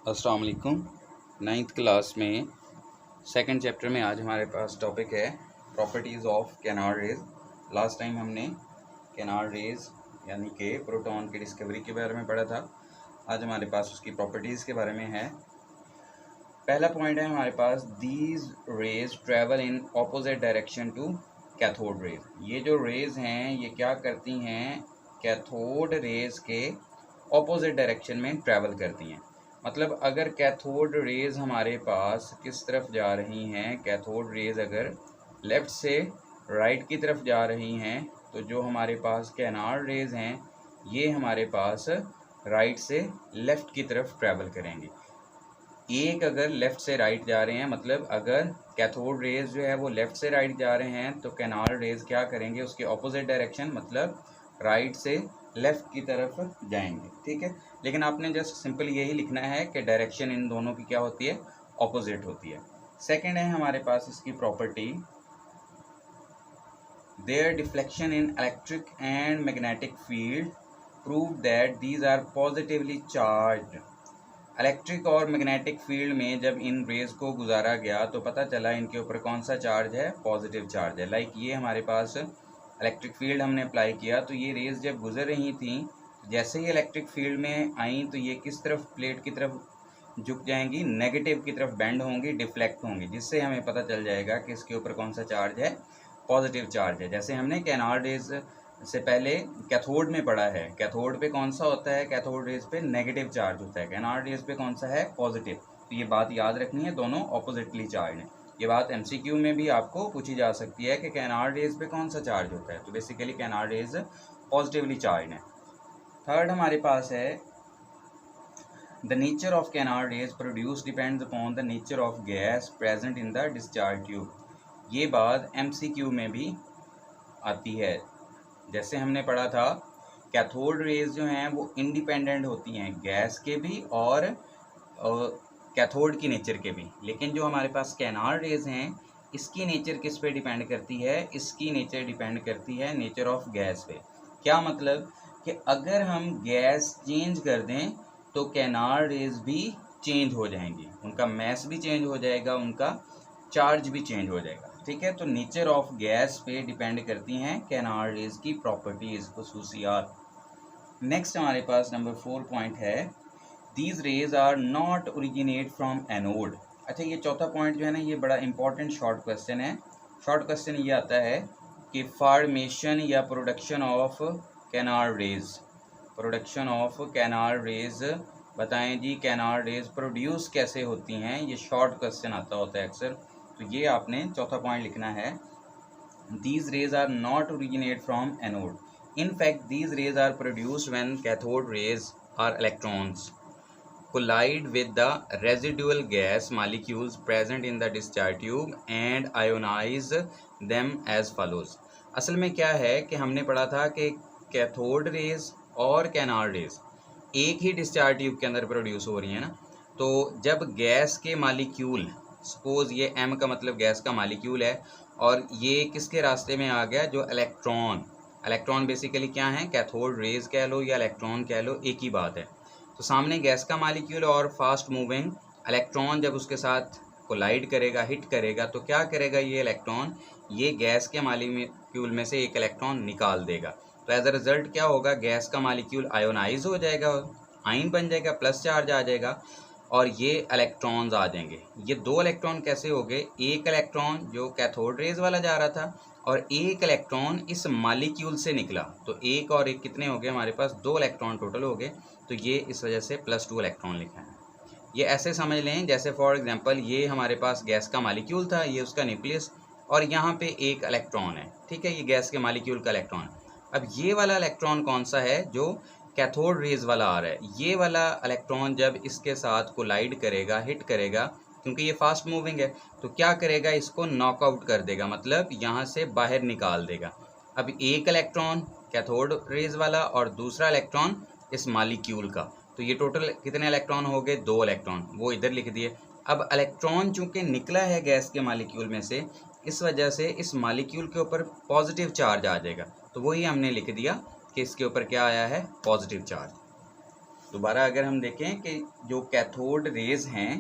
अस्सलाम वालेकुम। 9th class में सेकंड चैप्टर में आज हमारे पास टॉपिक है properties of canal rays. Last time हमने कैनार्ड रेज यानी कि प्रोटॉन की डिस्कवरी के बारे में पढ़ा था। आज हमारे पास उसकी प्रॉपर्टीज़ के बारे में है। पहला पॉइंट है हमारे पास, these rays travel in opposite direction to cathode rays. ये जो रेज हैं ये क्या करती हैं, कैथोड रेज के ऑपोजिट डायरेक्शन में ट्रैवल करती हैं। मतलब अगर कैथोड रेज हमारे पास किस तरफ जा रही हैं, कैथोड रेज अगर लेफ़्ट से राइट की तरफ जा रही हैं तो जो हमारे पास कैनार्ड रेज हैं ये हमारे पास राइट से लेफ़्ट की तरफ ट्रैवल करेंगे। एक अगर लेफ़्ट से राइट जा रहे हैं, मतलब अगर कैथोड रेज जो है वो लेफ़्ट से राइट जा रहे हैं तो कैनार्ड रेज क्या करेंगे, उसके ऑपोजिट डायरेक्शन मतलब राइट से लेफ़्ट की तरफ जाएंगे। ठीक है, लेकिन आपने जस्ट सिंपल यही लिखना है कि डायरेक्शन इन दोनों की क्या होती है, ऑपोजिट होती है। सेकंड है हमारे पास इसकी property, there deflection in electric and magnetic field prove that these are positively charged. Electric और मैग्नेटिक फील्ड में जब इन रेज को गुजारा गया तो पता चला इनके ऊपर कौन सा चार्ज है, पॉजिटिव चार्ज है। लाइक ये हमारे पास इलेक्ट्रिक फील्ड हमने अप्लाई किया तो ये रेज जब गुजर रही थी, जैसे ही इलेक्ट्रिक फील्ड में आई तो ये किस तरफ, प्लेट की तरफ झुक जाएंगी, नेगेटिव की तरफ बेंड होंगी, डिफ्लेक्ट होंगी, जिससे हमें पता चल जाएगा कि इसके ऊपर कौन सा चार्ज है, पॉजिटिव चार्ज है। जैसे हमने कैनार्ड रेज से पहले कैथोड में पढ़ा है, कैथोड पे कौन सा होता है, कैथोड रेज पे नेगेटिव चार्ज होता है, कैनार्ड रेज पे कौन सा है, पॉजिटिव। तो ये बात याद रखनी है, दोनों ऑपोजिटली चार्ज हैं। ये बात एमसीक्यू में भी आपको पूछी जा सकती है कि कैनार्ड रेज पे कौन सा चार्ज होता है, तो basically canal rays positively charge है। थर्ड हमारे पास है, the nature of canal rays produce depends upon the nature of gas present in the discharge tube. ये बात एमसीक्यू में भी आती है। जैसे हमने पढ़ा था, कैथोड रेज जो हैं वो इंडिपेंडेंट होती हैं गैस के भी और कैथोड की नेचर के भी, लेकिन जो हमारे पास कैनार्ड रेज हैं इसकी नेचर किस पे डिपेंड करती है, इसकी नेचर डिपेंड करती है नेचर ऑफ गैस पे। क्या मतलब कि अगर हम गैस चेंज कर दें तो कैनार्ड रेज भी चेंज हो जाएंगी, उनका मैस भी चेंज हो जाएगा, उनका चार्ज भी चेंज हो जाएगा। ठीक है, तो नेचर ऑफ गैस पे डिपेंड करती हैं कैनार्ड रेज की प्रॉपर्टीज, खुसूसियात। नेक्स्ट हमारे पास नंबर 4 पॉइंट है, these rays are not originate from anode. अच्छा, ये चौथा पॉइंट जो है ना, ये बड़ा इंपॉर्टेंट शॉर्ट क्वेश्चन है। शॉर्ट क्वेश्चन ये आता है कि फॉर्मेशन या production of canal rays, production of canal rays बताएं जी, कैनार्ड रेज प्रोड्यूस कैसे होती हैं, ये शॉर्ट क्वेश्चन आता होता है अक्सर। तो ये आपने चौथा पॉइंट लिखना है, these rays are not originate from anode, in fact these rays are produced when cathode rays are electrons collide with the residual gas molecules present in the discharge tube and ionize them as follows। असल में क्या है कि हमने पढ़ा था कि cathode rays और कैनार्ड रेज एक ही डिस्चार्ज ट्यूब के अंदर प्रोड्यूस हो रही है ना, तो जब गैस के मालिक्यूल, सपोज ये M का मतलब गैस का मालिक्यूल है और ये किसके रास्ते में आ गया, जो इलेक्ट्रॉन, इलेक्ट्रॉन बेसिकली क्या है, कैथोड रेज कह लो या इलेक्ट्रॉन कह लो, एक ही बात है। तो सामने गैस का मालिक्यूल और फास्ट मूविंग इलेक्ट्रॉन जब उसके साथ कोलाइड करेगा, हिट करेगा, तो क्या करेगा ये इलेक्ट्रॉन, ये गैस के मालिक्यूल में से एक इलेक्ट्रॉन निकाल देगा। तो एज अ रिजल्ट क्या होगा, गैस का मालिक्यूल आयोनाइज हो जाएगा, आयन बन जाएगा, प्लस चार्ज आ जाएगा और ये इलेक्ट्रॉन्स आ जाएंगे। ये दो इलेक्ट्रॉन कैसे हो गए, एक इलेक्ट्रॉन जो कैथोड रेज वाला जा रहा था और एक इलेक्ट्रॉन इस मालिक्यूल से निकला, तो एक और एक कितने हो गए, हमारे पास दो इलेक्ट्रॉन टोटल हो गए। तो ये इस वजह से +2 इलेक्ट्रॉन लिखा है। ये ऐसे समझ लें जैसे फॉर एग्जांपल ये हमारे पास गैस का मालिक्यूल था, ये उसका न्यूक्लियस और यहाँ पे एक इलेक्ट्रॉन है। ठीक है, ये गैस के मालिक्यूल का इलेक्ट्रॉन। अब ये वाला इलेक्ट्रॉन कौन सा है, जो कैथोड रेज वाला आ रहा है, ये वाला इलेक्ट्रॉन जब इसके साथ कोलाइड करेगा, हिट करेगा, क्योंकि ये फास्ट मूविंग है, तो क्या करेगा, इसको नॉकआउट कर देगा, मतलब यहाँ से बाहर निकाल देगा। अब एक इलेक्ट्रॉन कैथोड रेज वाला और दूसरा इलेक्ट्रॉन इस मालिक्यूल का, तो ये टोटल कितने इलेक्ट्रॉन हो गए, 2 इलेक्ट्रॉन, वो इधर लिख दिए। अब इलेक्ट्रॉन चूंकि निकला है गैस के मालिक्यूल में से, इस वजह से इस मालिक्यूल के ऊपर पॉजिटिव चार्ज आ जाएगा, तो वही हमने लिख दिया कि इसके ऊपर क्या आया है, पॉजिटिव चार्ज। दोबारा अगर हम देखें कि जो कैथोड रेज हैं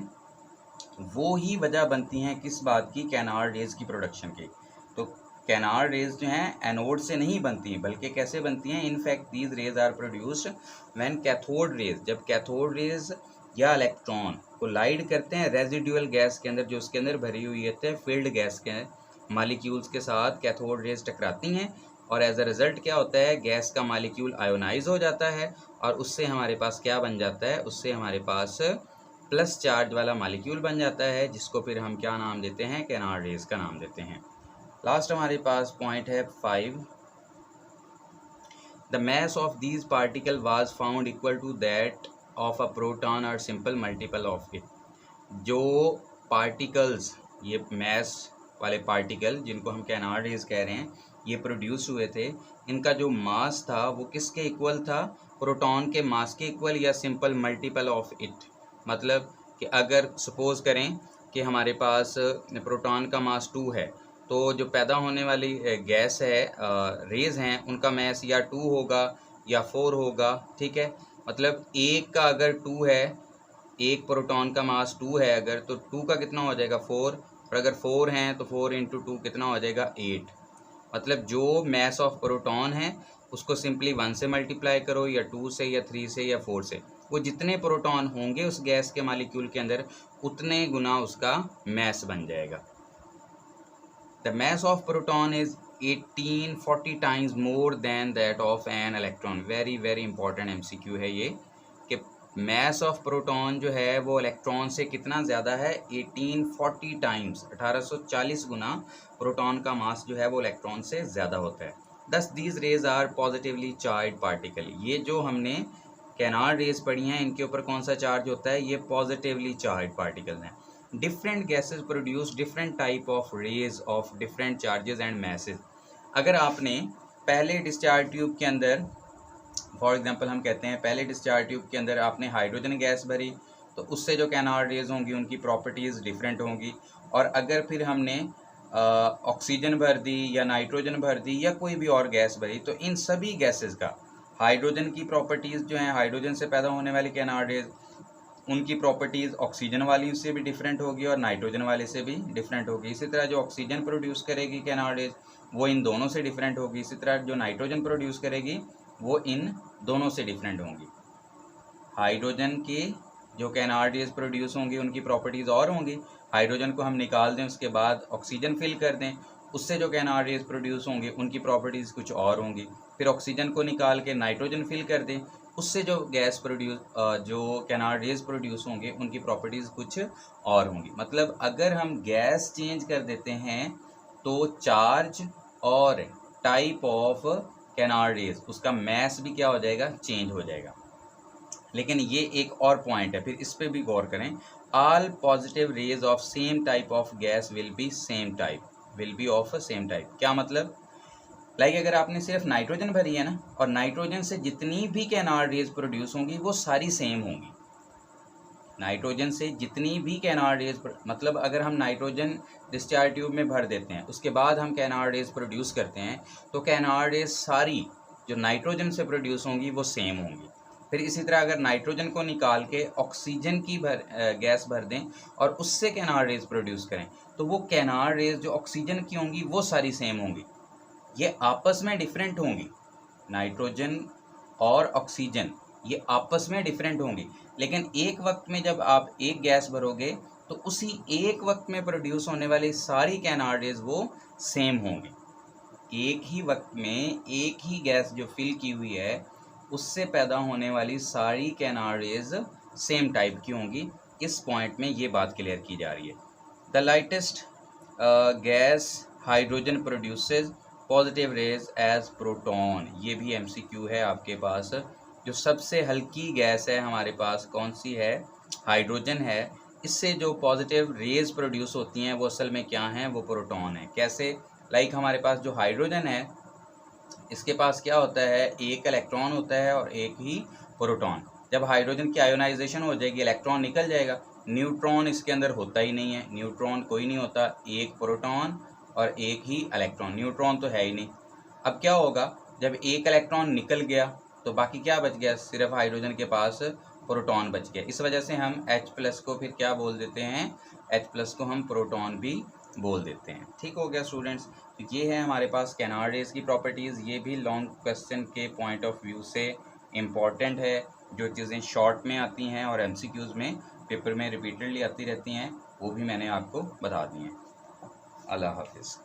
वो ही वजह बनती हैं किस बात की, कैनार्ड रेज की प्रोडक्शन की। तो कैनार्ड रेज जो हैं एनोड से नहीं बनती बल्कि कैसे बनती हैं, in fact these rays are produced when cathode rays, जब कैथोड रेज या इलेक्ट्रॉन कोलाइड करते हैं रेजिडुअल गैस के अंदर जो उसके अंदर भरी हुई होती है फील्ड गैस के मालिक्यूल्स के साथ कैथोड रेज टकराती हैं और एज अ रिजल्ट क्या होता है, गैस का मालिक्यूल आयोनाइज हो जाता है और उससे हमारे पास क्या बन जाता है, उससे हमारे पास प्लस चार्ज वाला मालिक्यूल बन जाता है जिसको फिर हम क्या नाम देते हैं, कैनार्ड रेज का नाम देते हैं। लास्ट हमारे पास पॉइंट है 5, the mass of these particle was found equal to that of a proton or simple multiple of it। जो पार्टिकल्स, ये मैस वाले पार्टिकल जिनको हम कैनार्ड रेज कह रहे हैं, ये प्रोड्यूस हुए थे, इनका जो मास था वो किसके इक्वल था, प्रोटॉन के मास के इक्वल या सिंपल मल्टीपल ऑफ इट। मतलब कि अगर सपोज करें कि हमारे पास प्रोटॉन का मास 2 है तो जो पैदा होने वाली गैस है रेज हैं उनका मास या 2 होगा या 4 होगा, ठीक है। मतलब एक का अगर 2 है, एक प्रोटॉन का मास 2 है अगर, तो 2 का कितना हो जाएगा 4, और अगर 4 हैं तो 4 इंटू 2 कितना हो जाएगा 8। मतलब जो मैस ऑफ प्रोटॉन है उसको सिंपली 1 से मल्टीप्लाई करो या 2 से या 3 से या 4 से, वो जितने प्रोटॉन होंगे उस गैस के मालिक्यूल के अंदर उतने गुना उसका मैस बन जाएगा। The mass of proton is 1840 times more than that of an electron. Very very important MCQ है ये कि मैस ऑफ प्रोटॉन जो है वो इलेक्ट्रॉन से कितना ज़्यादा है, 1840 टाइम्स, 1840 गुना प्रोटॉन का मास जो है वो इलेक्ट्रॉन से ज़्यादा होता है। Thus these rays are positively charge particle. ये जो हमने कैनार्ड रेज पढ़ी हैं इनके ऊपर कौन सा चार्ज होता है, ये पॉजिटिवली चार्ज पार्टिकल हैं। Different gases produce different type of rays of different charges and masses. अगर आपने पहले डिस्चार्ज ट्यूब के अंदर, फॉर एग्जांपल हम कहते हैं पहले डिस्चार्ज ट्यूब के अंदर आपने हाइड्रोजन गैस भरी तो उससे जो कैनार्ड रेज होंगी उनकी प्रॉपर्टीज़ डिफरेंट होंगी। और अगर फिर हमने ऑक्सीजन भर दी या नाइट्रोजन भर दी या कोई भी और गैस भरी तो इन सभी गैसेस का हाइड्रोजन की प्रॉपर्टीज़ जो हैं, हाइड्रोजन से पैदा होने वाली कैनार्ड रेज, उनकी प्रॉपर्टीज़ ऑक्सीजन वाली से भी डिफरेंट होगी और नाइट्रोजन वाले से भी डिफरेंट होगी। इसी तरह जो ऑक्सीजन प्रोड्यूस करेगी कैनार्ड रेज वो इन दोनों से डिफरेंट होगी। इसी तरह जो नाइट्रोजन प्रोड्यूस करेगी वो इन दोनों से डिफरेंट होंगी। हाइड्रोजन की जो कैनार्ड रेज प्रोड्यूस होंगी उनकी प्रॉपर्टीज़ और होंगी, हाइड्रोजन को हम निकाल दें उसके बाद ऑक्सीजन फिल कर दें, उससे जो कैनार्ड रेज प्रोड्यूस होंगी उनकी प्रॉपर्टीज़ कुछ और होंगी। फिर ऑक्सीजन को निकाल के नाइट्रोजन फिल कर दें, उससे जो गैस प्रोड्यूस जो कैनार्ड रेज प्रोड्यूस होंगे उनकी प्रॉपर्टीज़ कुछ और होंगी। मतलब अगर हम गैस चेंज कर देते हैं तो चार्ज और टाइप ऑफ कैनार्ड रेज, उसका मैस भी क्या हो जाएगा, चेंज हो जाएगा। लेकिन ये एक और पॉइंट है, फिर इस पर भी गौर करें। All positive raise of same type of gas will be same type, will be of same type. क्या मतलब, लाइक अगर आपने सिर्फ नाइट्रोजन भरी है ना, और नाइट्रोजन से जितनी भी कैनार्ड रेज प्रोड्यूस होंगी वो सारी सेम होंगी। नाइट्रोजन से जितनी भी कैनार्ड रेज, मतलब अगर हम नाइट्रोजन डिस्चार्ज ट्यूब में भर देते हैं उसके बाद हम कैनार्ड रेज प्रोड्यूस करते हैं तो कैनार्ड रेज सारी जो नाइट्रोजन से प्रोड्यूस होंगी वो सेम होंगी। फिर इसी तरह अगर नाइट्रोजन को निकाल के ऑक्सीजन की गैस भर दें और उससे कैनार्ड रेज प्रोड्यूस करें तो वो कैनार्ड रेज जो ऑक्सीजन की होंगी वो सारी सेम होंगी। ये आपस में डिफरेंट होंगी, नाइट्रोजन और ऑक्सीजन ये आपस में डिफरेंट होंगी, लेकिन एक वक्त में जब आप एक गैस भरोगे तो उसी एक वक्त में प्रोड्यूस होने वाली सारी कैनार्ड रेज वो सेम होंगी। एक ही वक्त में एक ही गैस जो फिल की हुई है उससे पैदा होने वाली सारी कैनार्ड रेज सेम टाइप की होंगी। इस पॉइंट में ये बात क्लियर की जा रही है। The lightest gas hydrogen produces positive rays as proton. ये भी एमसीक्यू है आपके पास। जो सबसे हल्की गैस है हमारे पास कौन सी है, हाइड्रोजन है। इससे जो पॉजिटिव रेज प्रोड्यूस होती हैं वो असल में क्या हैं, वो प्रोटॉन है। कैसे, लाइक हमारे पास जो हाइड्रोजन है इसके पास क्या होता है, एक इलेक्ट्रॉन होता है और एक ही प्रोटॉन। जब हाइड्रोजन की आयोनाइजेशन हो जाएगी इलेक्ट्रॉन निकल जाएगा, न्यूट्रॉन इसके अंदर होता ही नहीं है, न्यूट्रॉन कोई नहीं होता, एक प्रोटॉन और एक ही इलेक्ट्रॉन, न्यूट्रॉन तो है ही नहीं। अब क्या होगा, जब एक इलेक्ट्रॉन निकल गया तो बाकी क्या बच गया, सिर्फ हाइड्रोजन के पास प्रोटॉन बच गया। इस वजह से हम H+ को फिर क्या बोल देते हैं, H+ को हम प्रोटॉन भी बोल देते हैं। ठीक हो गया स्टूडेंट्स। तो ये है हमारे पास कैनार्ड रेस की प्रॉपर्टीज़। ये भी लॉन्ग क्वेश्चन के पॉइंट ऑफ व्यू से इम्पॉर्टेंट है। जो चीज़ें शॉर्ट में आती हैं और MCQs में पेपर में रिपीटेडली आती रहती हैं, वो भी मैंने आपको बता दी हैं। अल्लाह हाफिज़।